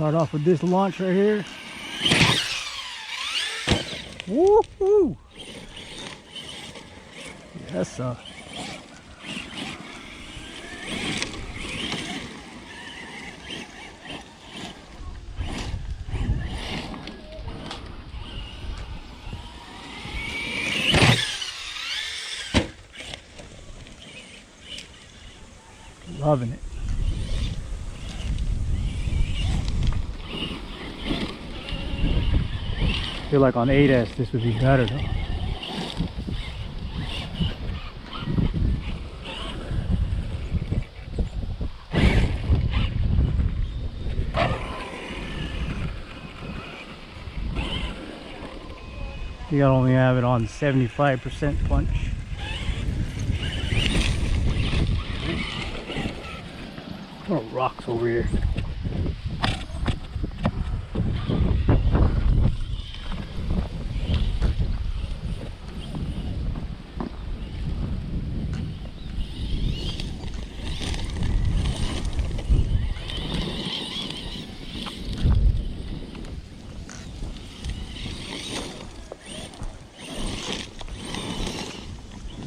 Start off with this launch right here. Woohoo! Yes, sir. Loving it. I feel like on 8S this would be better though. I think I only have it on 75% punch. Oh, rocks over here.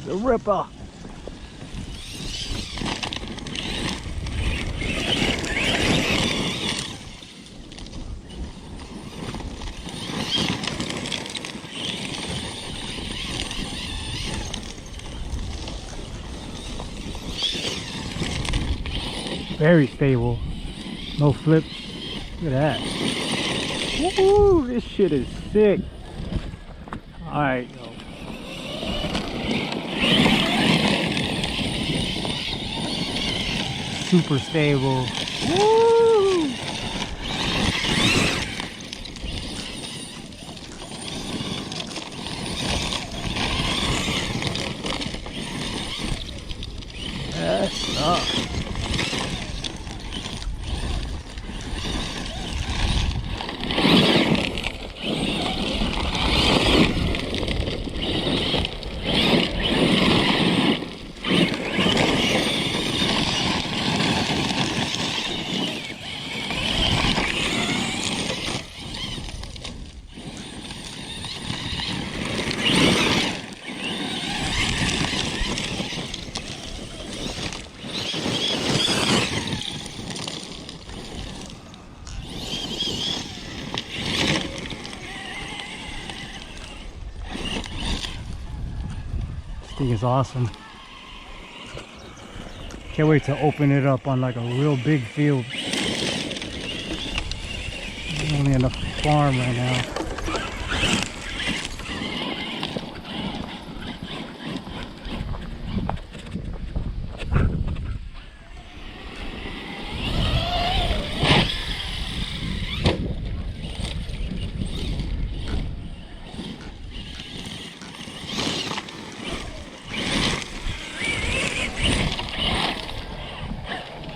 The ripper. Very stable. No flip. Look at that. Woo! This shit is sick. Alright, yo. Super stable. Woo! That's up. This thing is awesome. Can't wait to open it up on like a real big field. There's only enough farm right now.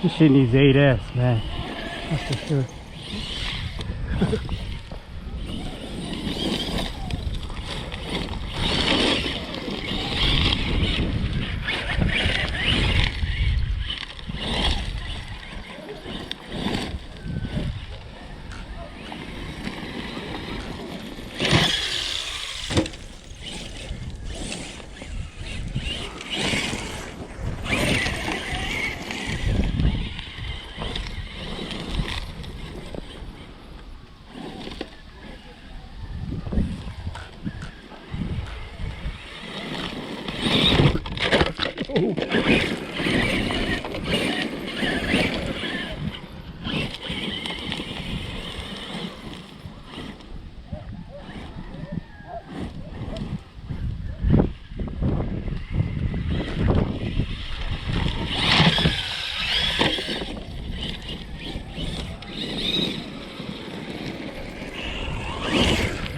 This shit needs 8S, man. That's for sure.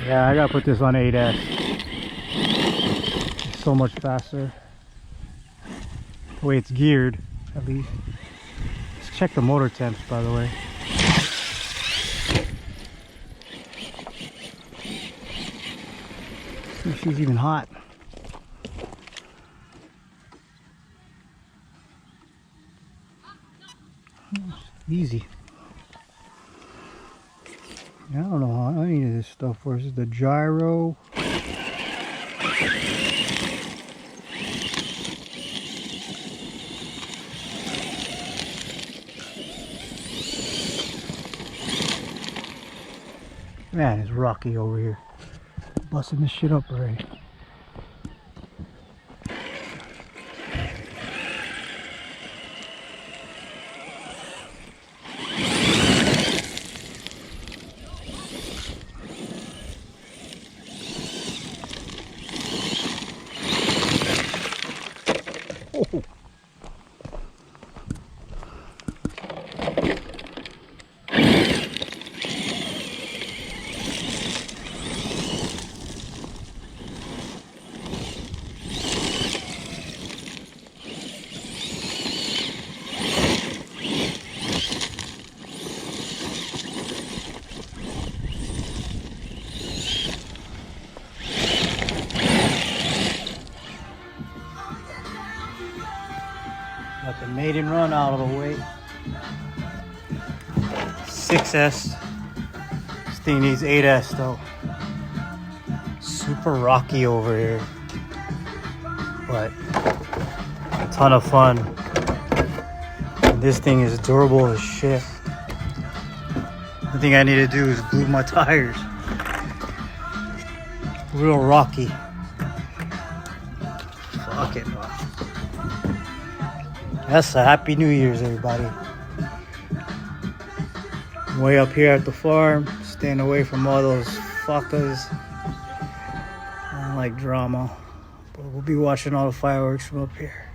Yeah, I gotta put this on 8S. It's so much faster. The way it's geared, at least. Let's check the motor temps, by the way. See if she's even hot. Easy. I don't know how any of this stuff works. The gyro. Man, it's rocky over here. Busting this shit up already. Oh. Got the maiden run out of the way. 6S. This thing needs 8S though. Super rocky over here. But a ton of fun. And this thing is durable as shit. The thing I need to do is glue my tires. Real rocky. Fuck it, bro. That's a happy New Year's, everybody. Way up here at the farm, staying away from all those fuckers. I don't like drama, but we'll be watching all the fireworks from up here.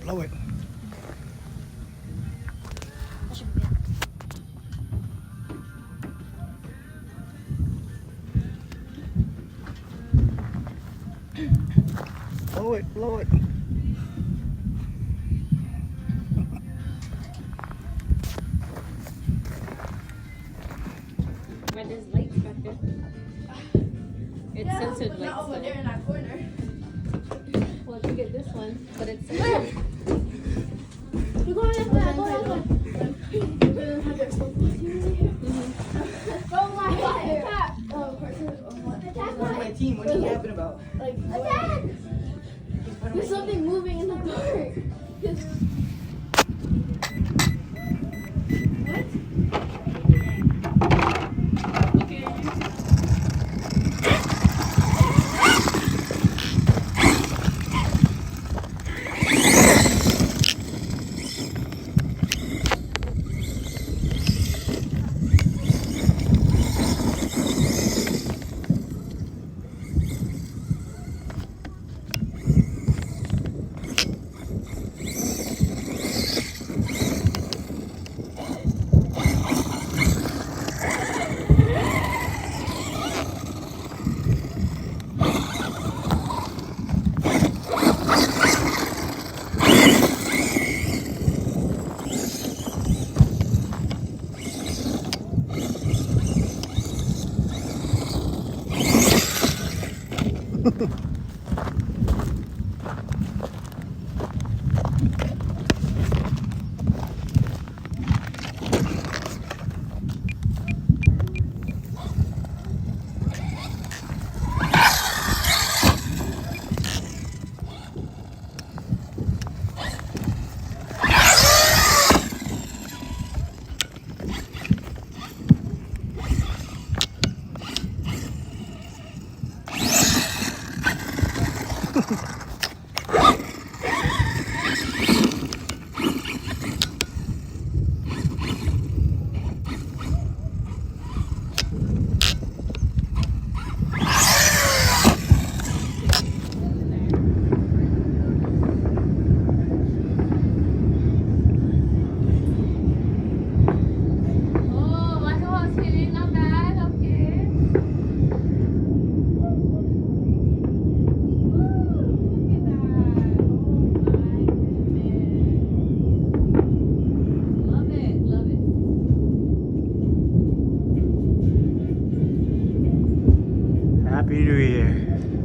Blow it. Blow it, blow it. Where there's lights back there. It's censored lights. Over there in that corner. Well, look at this one, but it's censored. We're going in there. Go ahead. Oh my god. Oh, what? Attack my team. What are you yapping about? Like, attack! There's something moving in the dark. Happy New Year.